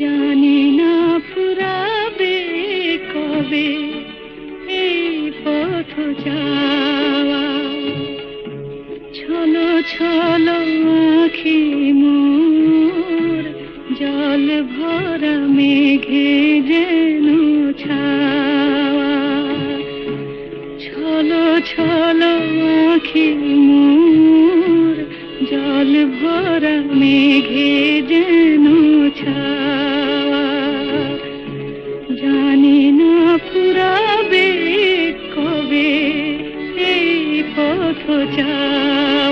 জানি না ফুরাবে কবে এই পথ যাওয়া। ছলো ছলো আঁখি মোর জল ভরা মেঘে যেন ছাওয়া। ছলো ছলো আঁখি মোর জল ভরা মেঘে যেন ছাওয়া। জানি না ফুরাবে কবে এই পথ যাওয়া।